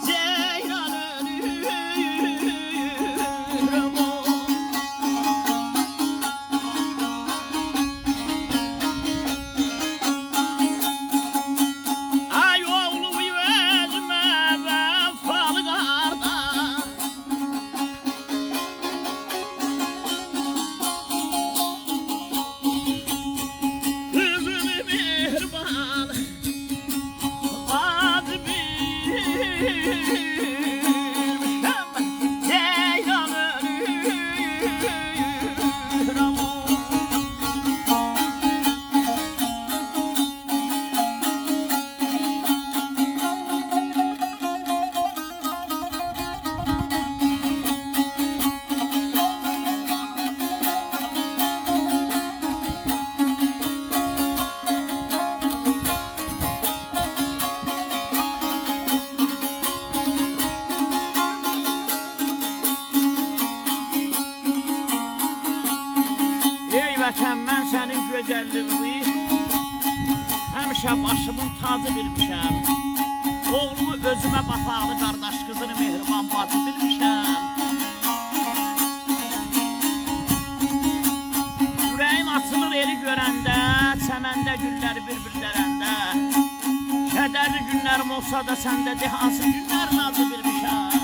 Ceylan ölürüm ay oğlu yüzme vefalı kardeş kızını mihriban adı bilmişem Ceylan ölürüm ey vətən mən sənin gözəlliyini həmişə başımın tacı bilmişəm oğlumu özümə baxalı qardaş qızını mehriban bacı bilmişəm ürəyim açılır eli görəndə çəməndə gülləri bir-birlərəndə kədərli günlərim olsa da səndə de hansı günlərin adı bilmişəm